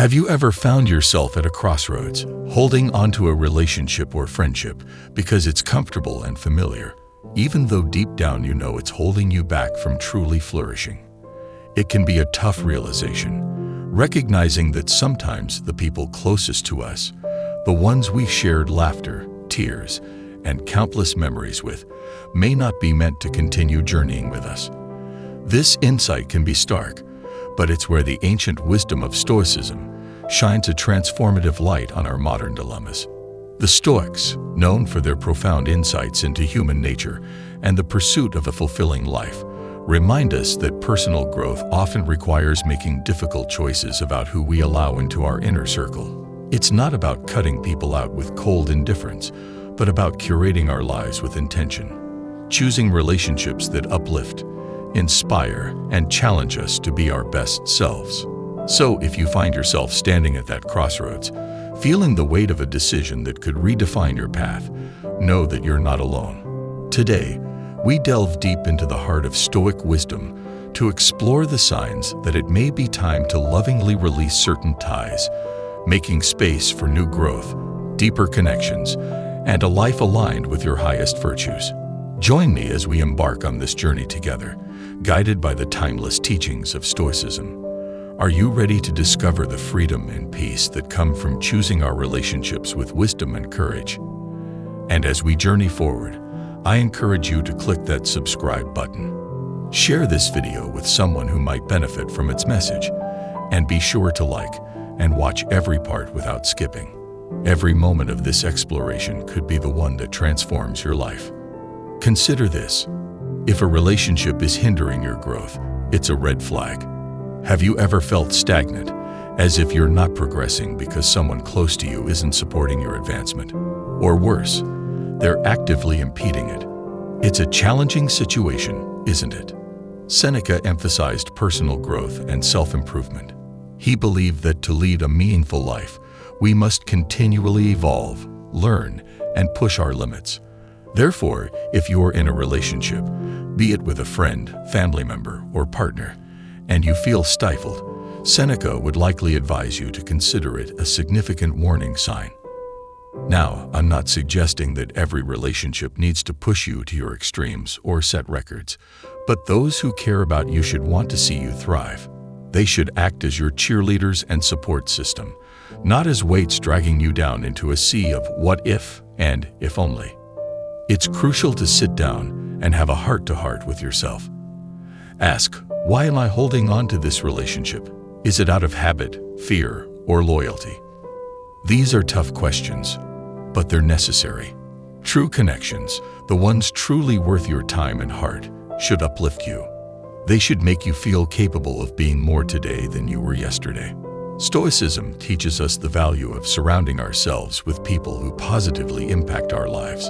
Have you ever found yourself at a crossroads, holding onto a relationship or friendship because it's comfortable and familiar, even though deep down you know it's holding you back from truly flourishing? It can be a tough realization, recognizing that sometimes the people closest to us, the ones we shared laughter, tears, and countless memories with, may not be meant to continue journeying with us. This insight can be stark, but it's where the ancient wisdom of Stoicism shines a transformative light on our modern dilemmas. The Stoics, known for their profound insights into human nature and the pursuit of a fulfilling life, remind us that personal growth often requires making difficult choices about who we allow into our inner circle. It's not about cutting people out with cold indifference, but about curating our lives with intention, choosing relationships that uplift, inspire, and challenge us to be our best selves. So, if you find yourself standing at that crossroads, feeling the weight of a decision that could redefine your path, know that you're not alone. Today, we delve deep into the heart of Stoic wisdom to explore the signs that it may be time to lovingly release certain ties, making space for new growth, deeper connections, and a life aligned with your highest virtues. Join me as we embark on this journey together, guided by the timeless teachings of Stoicism. Are you ready to discover the freedom and peace that come from choosing our relationships with wisdom and courage? And as we journey forward, I encourage you to click that subscribe button. Share this video with someone who might benefit from its message, and be sure to like and watch every part without skipping. Every moment of this exploration could be the one that transforms your life. Consider this. If a relationship is hindering your growth, it's a red flag. Have you ever felt stagnant, as if you're not progressing because someone close to you isn't supporting your advancement? Or worse, they're actively impeding it. It's a challenging situation, isn't it? Seneca emphasized personal growth and self-improvement. He believed that to lead a meaningful life, we must continually evolve, learn, and push our limits. Therefore, if you're in a relationship, be it with a friend, family member, or partner, and you feel stifled, Seneca would likely advise you to consider it a significant warning sign. Now, I'm not suggesting that every relationship needs to push you to your extremes or set records, but those who care about you should want to see you thrive. They should act as your cheerleaders and support system, not as weights dragging you down into a sea of what if and if only. It's crucial to sit down and have a heart-to-heart with yourself. Ask, why am I holding on to this relationship? Is it out of habit, fear, or loyalty? These are tough questions, but they're necessary. True connections, the ones truly worth your time and heart, should uplift you. They should make you feel capable of being more today than you were yesterday. Stoicism teaches us the value of surrounding ourselves with people who positively impact our lives.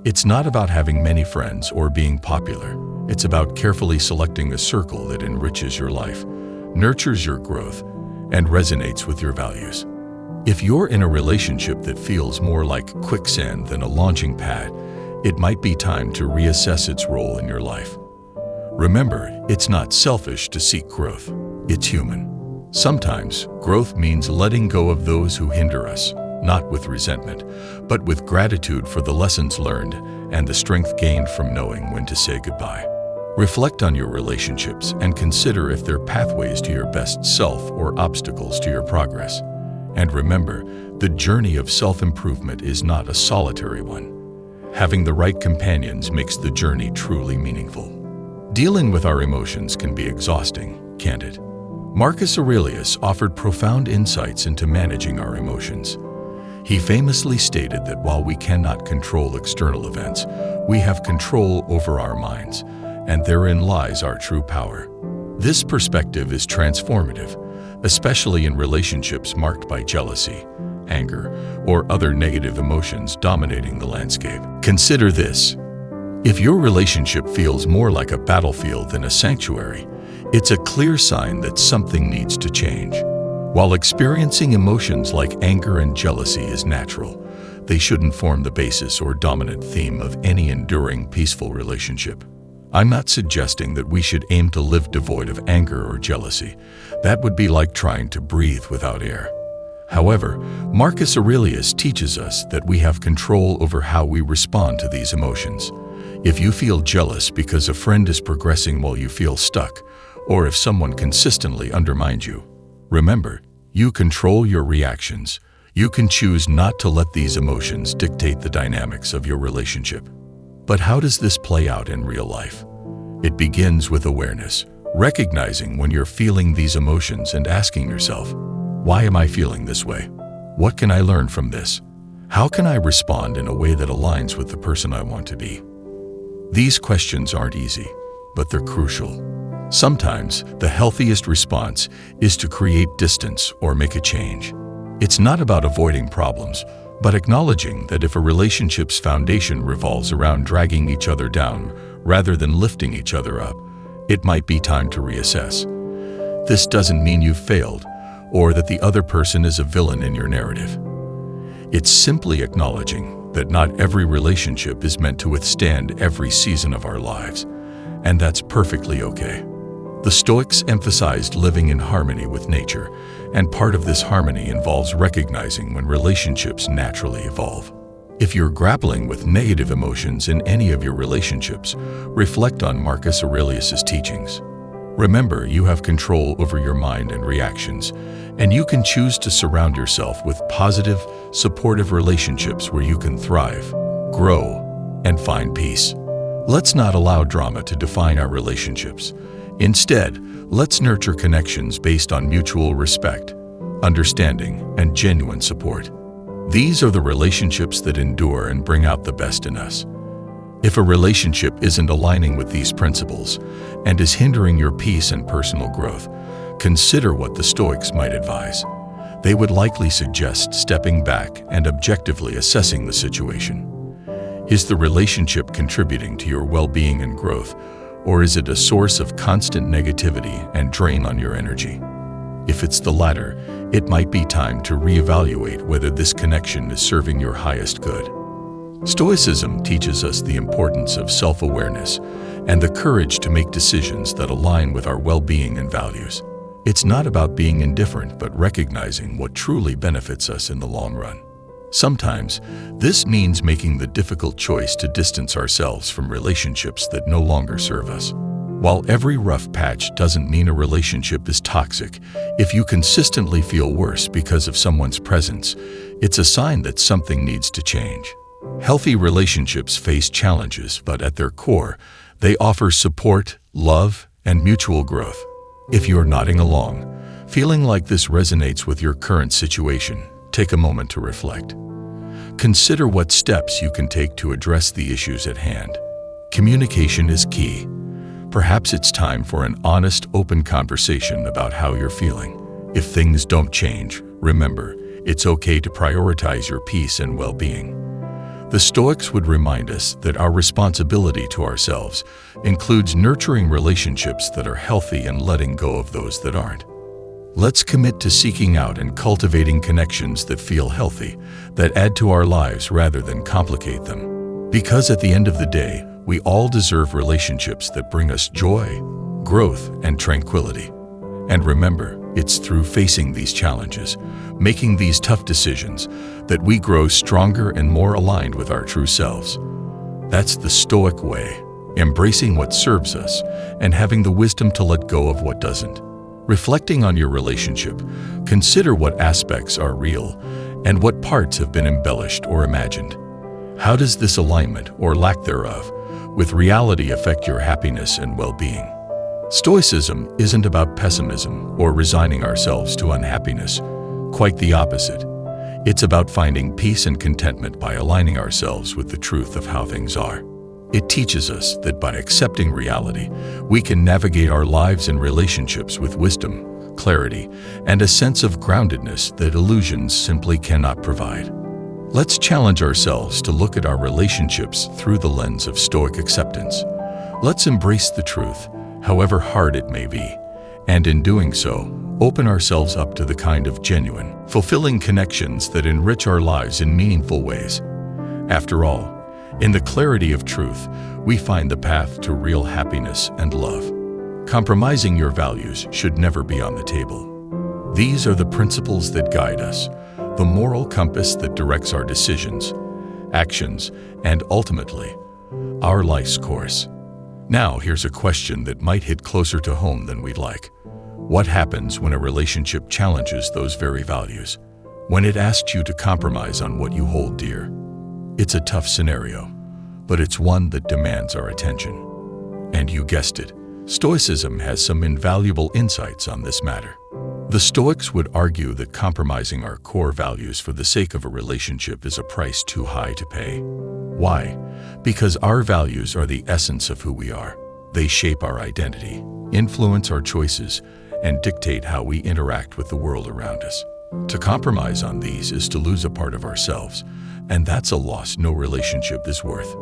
It's not about having many friends or being popular. It's about carefully selecting a circle that enriches your life, nurtures your growth, and resonates with your values. If you're in a relationship that feels more like quicksand than a launching pad, it might be time to reassess its role in your life. Remember, it's not selfish to seek growth. It's human. Sometimes, growth means letting go of those who hinder us, not with resentment, but with gratitude for the lessons learned and the strength gained from knowing when to say goodbye. Reflect on your relationships and consider if they're pathways to your best self or obstacles to your progress. And remember, the journey of self-improvement is not a solitary one. Having the right companions makes the journey truly meaningful. Dealing with our emotions can be exhausting, can't it? Marcus Aurelius offered profound insights into managing our emotions. He famously stated that while we cannot control external events, we have control over our minds, and therein lies our true power. This perspective is transformative, especially in relationships marked by jealousy, anger, or other negative emotions dominating the landscape. Consider this. If your relationship feels more like a battlefield than a sanctuary, it's a clear sign that something needs to change. While experiencing emotions like anger and jealousy is natural, they shouldn't form the basis or dominant theme of any enduring, peaceful relationship. I'm not suggesting that we should aim to live devoid of anger or jealousy. That would be like trying to breathe without air. However, Marcus Aurelius teaches us that we have control over how we respond to these emotions. If you feel jealous because a friend is progressing while you feel stuck, or if someone consistently undermines you, remember, you control your reactions. You can choose not to let these emotions dictate the dynamics of your relationship. But how does this play out in real life? It begins with awareness, recognizing when you're feeling these emotions and asking yourself, why am I feeling this way? What can I learn from this? How can I respond in a way that aligns with the person I want to be? These questions aren't easy, but they're crucial. Sometimes the healthiest response is to create distance or make a change. It's not about avoiding problems, but acknowledging that if a relationship's foundation revolves around dragging each other down rather than lifting each other up, it might be time to reassess. This doesn't mean you've failed or that the other person is a villain in your narrative. It's simply acknowledging that not every relationship is meant to withstand every season of our lives, and that's perfectly okay. The Stoics emphasized living in harmony with nature, and part of this harmony involves recognizing when relationships naturally evolve. If you're grappling with negative emotions in any of your relationships, reflect on Marcus Aurelius's teachings. Remember, you have control over your mind and reactions, and you can choose to surround yourself with positive, supportive relationships where you can thrive, grow, and find peace. Let's not allow drama to define our relationships. Instead, let's nurture connections based on mutual respect, understanding, and genuine support. These are the relationships that endure and bring out the best in us. If a relationship isn't aligning with these principles and is hindering your peace and personal growth, consider what the Stoics might advise. They would likely suggest stepping back and objectively assessing the situation. Is the relationship contributing to your well-being and growth, or is it a source of constant negativity and drain on your energy? If it's the latter, it might be time to reevaluate whether this connection is serving your highest good. Stoicism teaches us the importance of self-awareness and the courage to make decisions that align with our well-being and values. It's not about being indifferent, but recognizing what truly benefits us in the long run. Sometimes, this means making the difficult choice to distance ourselves from relationships that no longer serve us. While every rough patch doesn't mean a relationship is toxic, if you consistently feel worse because of someone's presence, it's a sign that something needs to change. Healthy relationships face challenges, but at their core, they offer support, love, and mutual growth. If you're nodding along, feeling like this resonates with your current situation, take a moment to reflect. Consider what steps you can take to address the issues at hand. Communication is key. Perhaps it's time for an honest, open conversation about how you're feeling. If things don't change, remember, it's okay to prioritize your peace and well-being. The Stoics would remind us that our responsibility to ourselves includes nurturing relationships that are healthy and letting go of those that aren't. Let's commit to seeking out and cultivating connections that feel healthy, that add to our lives rather than complicate them. Because at the end of the day, we all deserve relationships that bring us joy, growth, and tranquility. And remember, it's through facing these challenges, making these tough decisions, that we grow stronger and more aligned with our true selves. That's the Stoic way, embracing what serves us and having the wisdom to let go of what doesn't. Reflecting on your relationship, consider what aspects are real and what parts have been embellished or imagined. How does this alignment, or lack thereof, with reality affect your happiness and well-being? Stoicism isn't about pessimism or resigning ourselves to unhappiness. Quite the opposite. It's about finding peace and contentment by aligning ourselves with the truth of how things are. It teaches us that by accepting reality, we can navigate our lives and relationships with wisdom, clarity, and a sense of groundedness that illusions simply cannot provide. Let's challenge ourselves to look at our relationships through the lens of Stoic acceptance. Let's embrace the truth, however hard it may be, and in doing so, open ourselves up to the kind of genuine, fulfilling connections that enrich our lives in meaningful ways. After all, In the clarity of truth, we find the path to real happiness and love. Compromising your values should never be on the table. These are the principles that guide us, the moral compass that directs our decisions, actions, and ultimately, our life's course. Now, here's a question that might hit closer to home than we'd like. What happens when a relationship challenges those very values? When it asks you to compromise on what you hold dear? It's a tough scenario, but it's one that demands our attention. And you guessed it, Stoicism has some invaluable insights on this matter. The Stoics would argue that compromising our core values for the sake of a relationship is a price too high to pay. Why? Because our values are the essence of who we are. They shape our identity, influence our choices, and dictate how we interact with the world around us. To compromise on these is to lose a part of ourselves, and that's a loss no relationship is worth.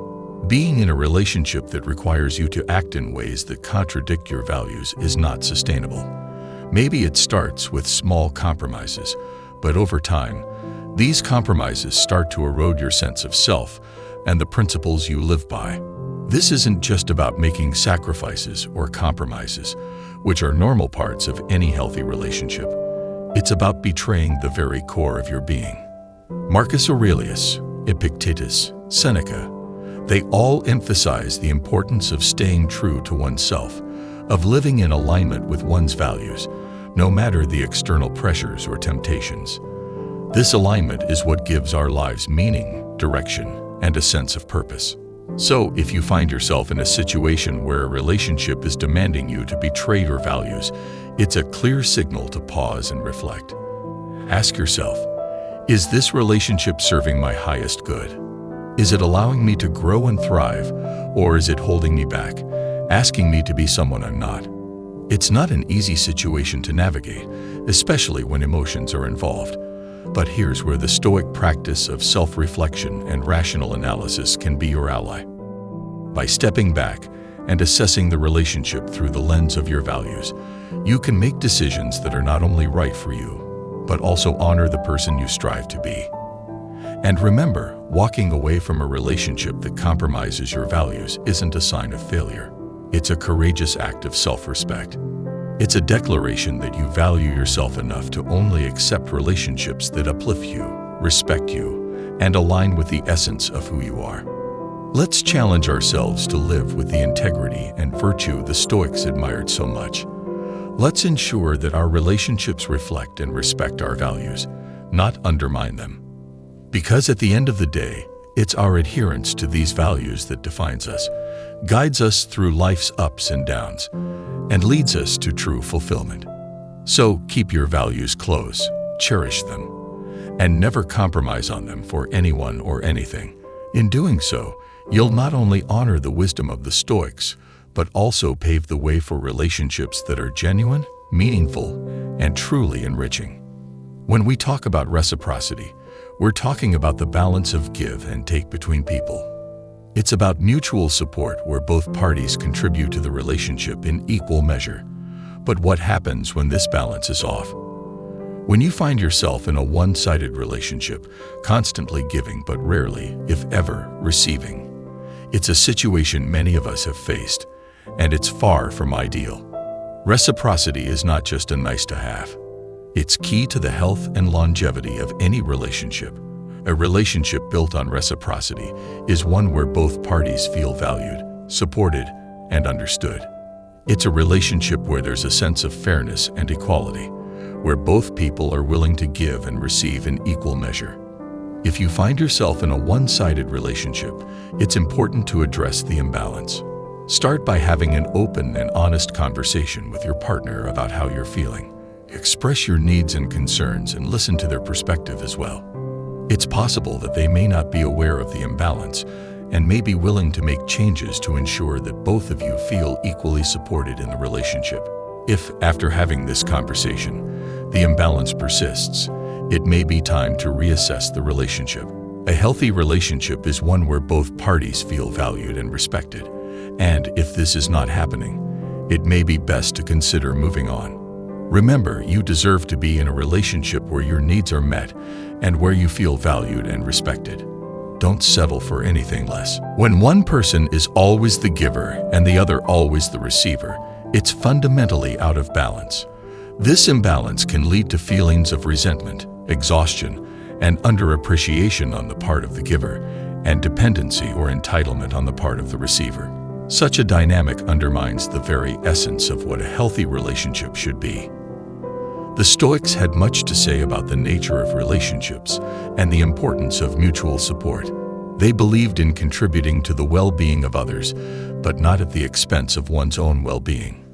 Being in a relationship that requires you to act in ways that contradict your values is not sustainable. Maybe it starts with small compromises, but over time, these compromises start to erode your sense of self and the principles you live by. This isn't just about making sacrifices or compromises, which are normal parts of any healthy relationship. It's about betraying the very core of your being. Marcus Aurelius, Epictetus, Seneca, they all emphasize the importance of staying true to oneself, of living in alignment with one's values, no matter the external pressures or temptations. This alignment is what gives our lives meaning, direction, and a sense of purpose. So, if you find yourself in a situation where a relationship is demanding you to betray your values, it's a clear signal to pause and reflect. Ask yourself, is this relationship serving my highest good? Is it allowing me to grow and thrive, or is it holding me back, asking me to be someone I'm not? It's not an easy situation to navigate, especially when emotions are involved. But here's where the Stoic practice of self-reflection and rational analysis can be your ally. By stepping back and assessing the relationship through the lens of your values, you can make decisions that are not only right for you, but also honor the person you strive to be. And remember, walking away from a relationship that compromises your values isn't a sign of failure. It's a courageous act of self-respect. It's a declaration that you value yourself enough to only accept relationships that uplift you, respect you, and align with the essence of who you are. Let's challenge ourselves to live with the integrity and virtue the Stoics admired so much. Let's ensure that our relationships reflect and respect our values, not undermine them. Because at the end of the day, it's our adherence to these values that defines us, guides us through life's ups and downs, and leads us to true fulfillment. So keep your values close, cherish them, and never compromise on them for anyone or anything. In doing so, you'll not only honor the wisdom of the Stoics, but also pave the way for relationships that are genuine, meaningful, and truly enriching. When we talk about reciprocity, we're talking about the balance of give and take between people. It's about mutual support where both parties contribute to the relationship in equal measure. But what happens when this balance is off? When you find yourself in a one-sided relationship, constantly giving but rarely, if ever, receiving. It's a situation many of us have faced, and it's far from ideal. Reciprocity is not just a nice-to-have. It's key to the health and longevity of any relationship. A relationship built on reciprocity is one where both parties feel valued, supported, and understood. It's a relationship where there's a sense of fairness and equality, where both people are willing to give and receive in equal measure. If you find yourself in a one-sided relationship, it's important to address the imbalance. Start by having an open and honest conversation with your partner about how you're feeling. Express your needs and concerns and listen to their perspective as well. It's possible that they may not be aware of the imbalance and may be willing to make changes to ensure that both of you feel equally supported in the relationship. If, after having this conversation, the imbalance persists, it may be time to reassess the relationship. A healthy relationship is one where both parties feel valued and respected, and if this is not happening, it may be best to consider moving on. Remember, you deserve to be in a relationship where your needs are met and where you feel valued and respected. don't settle for anything less. When one person is always the giver and the other always the receiver, it's fundamentally out of balance. This imbalance can lead to feelings of resentment, exhaustion, and underappreciation on the part of the giver, and dependency or entitlement on the part of the receiver. Such a dynamic undermines the very essence of what a healthy relationship should be. The Stoics had much to say about the nature of relationships and the importance of mutual support. They believed in contributing to the well-being of others, but not at the expense of one's own well-being.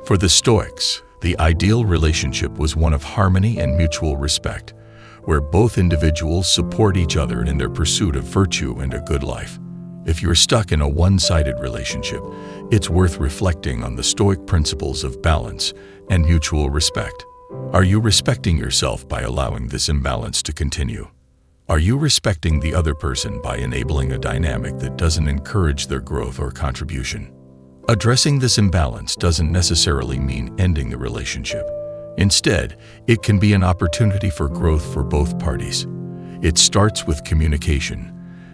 For the Stoics, the ideal relationship was one of harmony and mutual respect, where both individuals support each other in their pursuit of virtue and a good life. If you're stuck in a one-sided relationship, it's worth reflecting on the Stoic principles of balance and mutual respect. Are you respecting yourself by allowing this imbalance to continue? Are you respecting the other person by enabling a dynamic that doesn't encourage their growth or contribution? Addressing this imbalance doesn't necessarily mean ending the relationship. Instead, it can be an opportunity for growth for both parties. It starts with communication,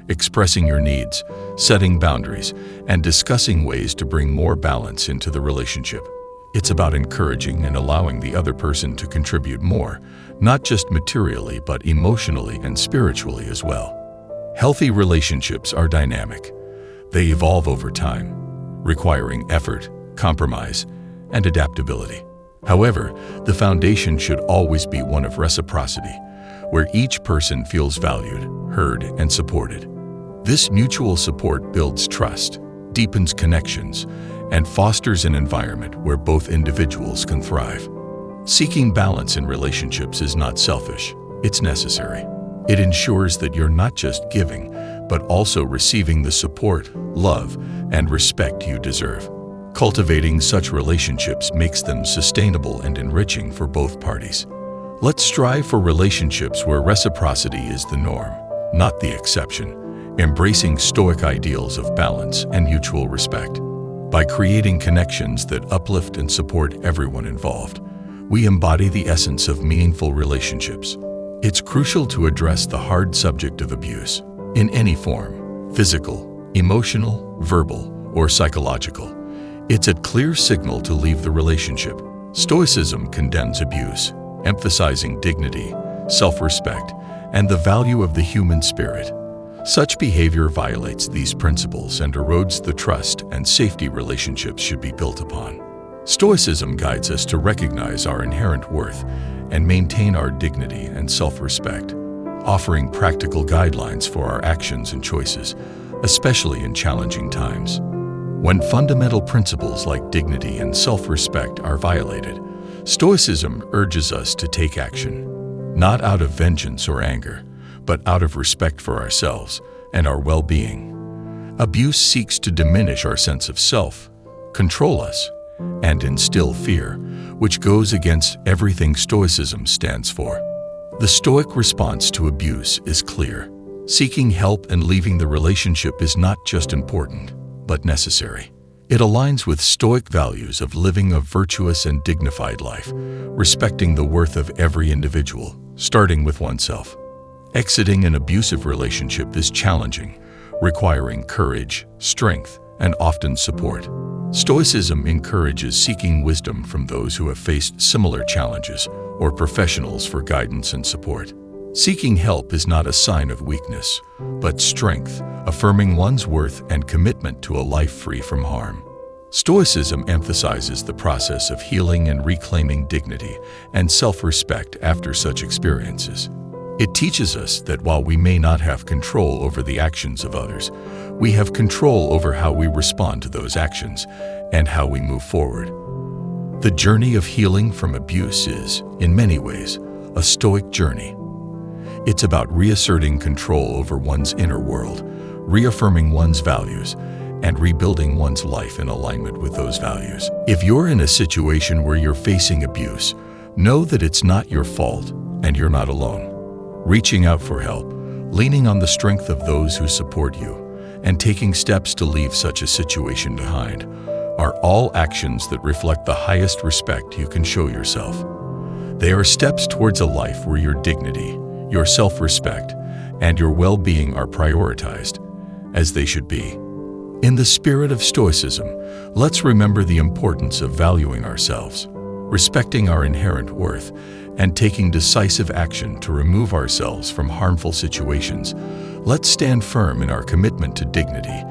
expressing your needs, setting boundaries, and discussing ways to bring more balance into the relationship. It's about encouraging and allowing the other person to contribute more, not just materially but emotionally and spiritually as well. Healthy relationships are dynamic. They evolve over time, requiring effort, compromise, and adaptability. However, the foundation should always be one of reciprocity, where each person feels valued, heard, and supported. This mutual support builds trust, deepens connections, and fosters an environment where both individuals can thrive. Seeking balance in relationships is not selfish, it's necessary. It ensures that you're not just giving, but also receiving the support, love, and respect you deserve. Cultivating such relationships makes them sustainable and enriching for both parties. Let's strive for relationships where reciprocity is the norm, not the exception, embracing Stoic ideals of balance and mutual respect. By creating connections that uplift and support everyone involved, we embody the essence of meaningful relationships. It's crucial to address the hard subject of abuse, in any form, physical, emotional, verbal, or psychological. It's a clear signal to leave the relationship. Stoicism condemns abuse, emphasizing dignity, self-respect, and the value of the human spirit. Such behavior violates these principles and erodes the trust and safety relationships should be built upon. Stoicism guides us to recognize our inherent worth and maintain our dignity and self-respect, offering practical guidelines for our actions and choices, especially in challenging times. When fundamental principles like dignity and self-respect are violated, Stoicism urges us to take action, not out of vengeance or anger, but out of respect for ourselves and our well-being. Abuse seeks to diminish our sense of self, control us, and instill fear, which goes against everything Stoicism stands for. The Stoic response to abuse is clear. Seeking help and leaving the relationship is not just important, but necessary. It aligns with Stoic values of living a virtuous and dignified life, respecting the worth of every individual, starting with oneself. Exiting an abusive relationship is challenging, requiring courage, strength, and often support. Stoicism encourages seeking wisdom from those who have faced similar challenges or professionals for guidance and support. Seeking help is not a sign of weakness, but strength, affirming one's worth and commitment to a life free from harm. Stoicism emphasizes the process of healing and reclaiming dignity and self-respect after such experiences. It teaches us that while we may not have control over the actions of others, we have control over how we respond to those actions and how we move forward. The journey of healing from abuse is, in many ways, a Stoic journey. It's about reasserting control over one's inner world, reaffirming one's values, and rebuilding one's life in alignment with those values. If you're in a situation where you're facing abuse, know that it's not your fault and you're not alone. Reaching out for help, leaning on the strength of those who support you, and taking steps to leave such a situation behind are all actions that reflect the highest respect you can show yourself. They are steps towards a life where your dignity, your self-respect, and your well-being are prioritized, as they should be. In the spirit of Stoicism, let's remember the importance of valuing ourselves, respecting our inherent worth, and taking decisive action to remove ourselves from harmful situations. Let's stand firm in our commitment to dignity,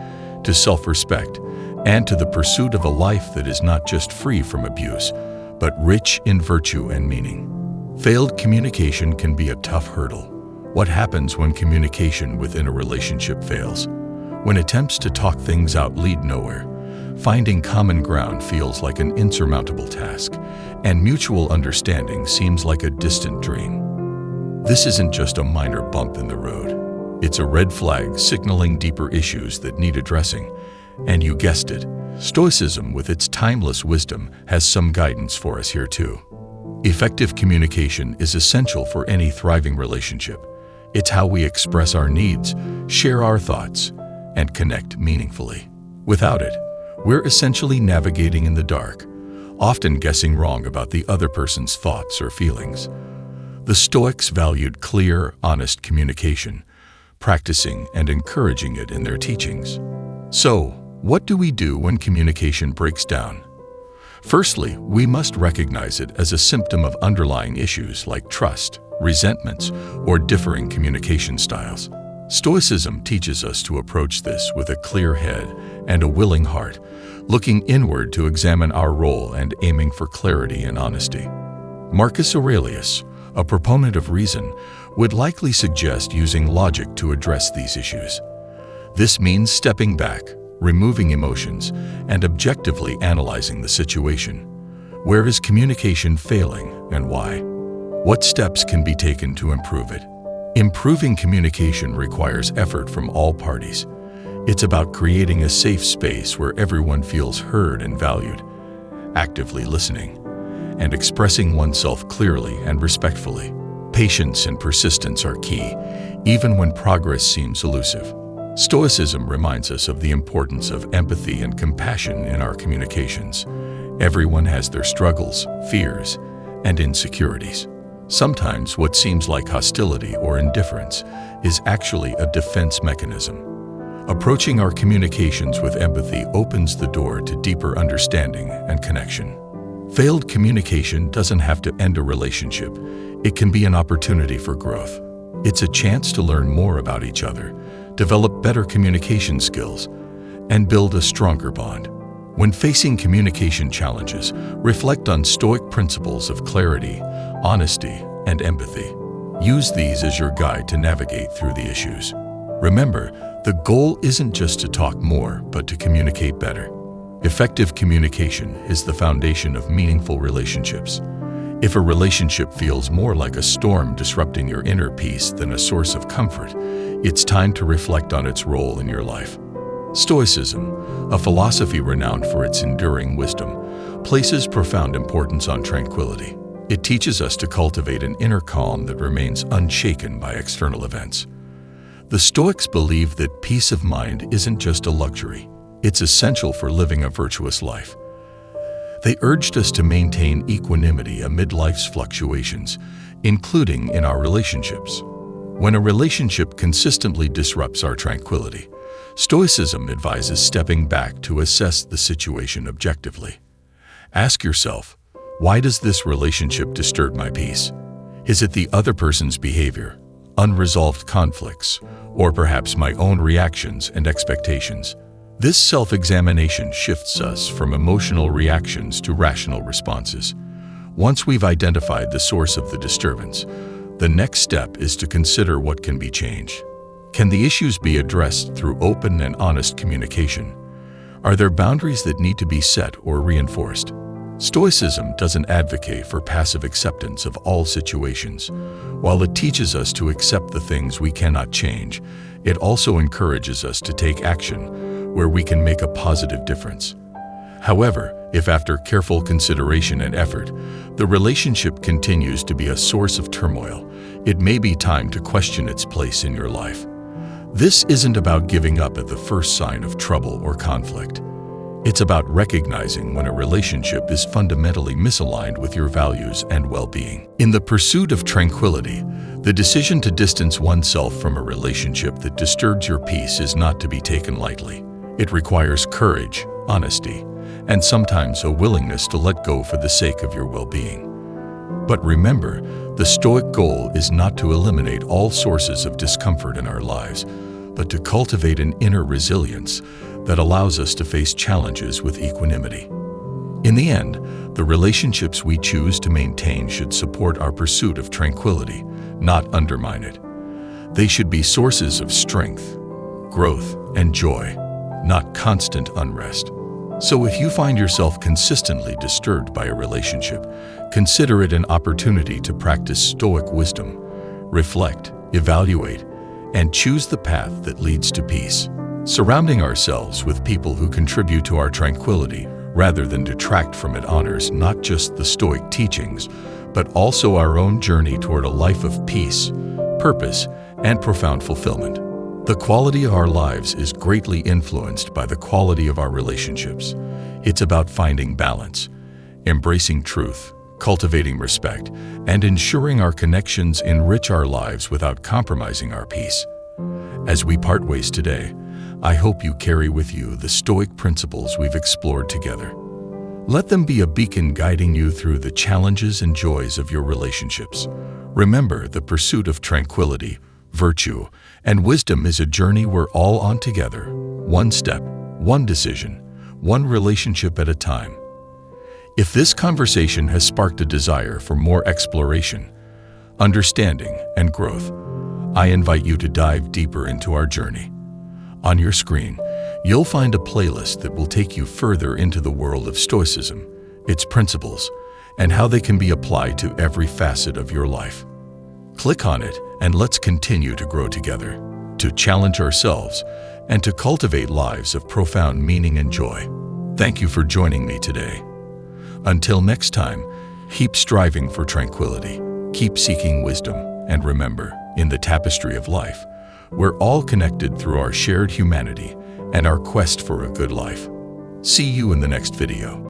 to self-respect, and to the pursuit of a life that is not just free from abuse, but rich in virtue and meaning. Failed communication can be a tough hurdle. What happens when communication within a relationship fails? When attempts to talk things out lead nowhere, finding common ground feels like an insurmountable task, and mutual understanding seems like a distant dream. This isn't just a minor bump in the road. It's a red flag signaling deeper issues that need addressing. And you guessed it, Stoicism, with its timeless wisdom, has some guidance for us here too. Effective communication is essential for any thriving relationship. It's how we express our needs, share our thoughts, and connect meaningfully. Without it, we're essentially navigating in the dark, often guessing wrong about the other person's thoughts or feelings. The Stoics valued clear, honest communication, practicing and encouraging it in their teachings. So, what do we do when communication breaks down? Firstly, we must recognize it as a symptom of underlying issues like trust, resentments, or differing communication styles. Stoicism teaches us to approach this with a clear head and a willing heart, looking inward to examine our role and aiming for clarity and honesty. Marcus Aurelius, a proponent of reason, would likely suggest using logic to address these issues. This means stepping back, removing emotions, and objectively analyzing the situation. Where is communication failing and why? What steps can be taken to improve it? Improving communication requires effort from all parties. It's about creating a safe space where everyone feels heard and valued, actively listening, and expressing oneself clearly and respectfully. Patience and persistence are key, even when progress seems elusive. Stoicism reminds us of the importance of empathy and compassion in our communications. Everyone has their struggles, fears, and insecurities. Sometimes what seems like hostility or indifference is actually a defense mechanism. Approaching our communications with empathy opens the door to deeper understanding and connection. Failed communication doesn't have to end a relationship. It can be an opportunity for growth. It's a chance to learn more about each other, develop better communication skills, and build a stronger bond. When facing communication challenges, reflect on Stoic principles of clarity, honesty, and empathy. Use these as your guide to navigate through the issues. Remember, the goal isn't just to talk more, but to communicate better. Effective communication is the foundation of meaningful relationships. If a relationship feels more like a storm disrupting your inner peace than a source of comfort, it's time to reflect on its role in your life. Stoicism, a philosophy renowned for its enduring wisdom, places profound importance on tranquility. It teaches us to cultivate an inner calm that remains unshaken by external events. The Stoics believe that peace of mind isn't just a luxury, it's essential for living a virtuous life. They urged us to maintain equanimity amid life's fluctuations, including in our relationships. When a relationship consistently disrupts our tranquility, Stoicism advises stepping back to assess the situation objectively. Ask yourself, why does this relationship disturb my peace? Is it the other person's behavior, unresolved conflicts, or perhaps my own reactions and expectations? This self-examination shifts us from emotional reactions to rational responses. Once we've identified the source of the disturbance, the next step is to consider what can be changed. Can the issues be addressed through open and honest communication? Are there boundaries that need to be set or reinforced? Stoicism doesn't advocate for passive acceptance of all situations. While it teaches us to accept the things we cannot change, it also encourages us to take action where we can make a positive difference. However, if after careful consideration and effort, the relationship continues to be a source of turmoil, it may be time to question its place in your life. This isn't about giving up at the first sign of trouble or conflict. It's about recognizing when a relationship is fundamentally misaligned with your values and well-being. In the pursuit of tranquility, The decision to distance oneself from a relationship that disturbs your peace is not to be taken lightly. It requires courage, honesty, and sometimes a willingness to let go for the sake of your well-being. But remember, the Stoic goal is not to eliminate all sources of discomfort in our lives, but to cultivate an inner resilience that allows us to face challenges with equanimity. In the end, the relationships we choose to maintain should support our pursuit of tranquility, not undermine it. They should be sources of strength, growth, and joy, not constant unrest. So if you find yourself consistently disturbed by a relationship, consider it an opportunity to practice Stoic wisdom, reflect, evaluate, and choose the path that leads to peace. Surrounding ourselves with people who contribute to our tranquility rather than detract from it honors not just the Stoic teachings, but also our own journey toward a life of peace, purpose, and profound fulfillment. The quality of our lives is greatly influenced by the quality of our relationships. It's about finding balance, embracing truth, cultivating respect, and ensuring our connections enrich our lives without compromising our peace. As we part ways today, I hope you carry with you the Stoic principles we've explored together. Let them be a beacon guiding you through the challenges and joys of your relationships. Remember, the pursuit of tranquility, virtue, and wisdom is a journey we're all on together, one step, one decision, one relationship at a time. If this conversation has sparked a desire for more exploration, understanding, and growth, I invite you to dive deeper into our journey. On your screen, you'll find a playlist that will take you further into the world of Stoicism, its principles, and how they can be applied to every facet of your life. Click on it and let's continue to grow together, to challenge ourselves, and to cultivate lives of profound meaning and joy. Thank you for joining me today. Until next time, keep striving for tranquility, keep seeking wisdom, and remember, in the tapestry of life, we're all connected through our shared humanity and our quest for a good life. See you in the next video.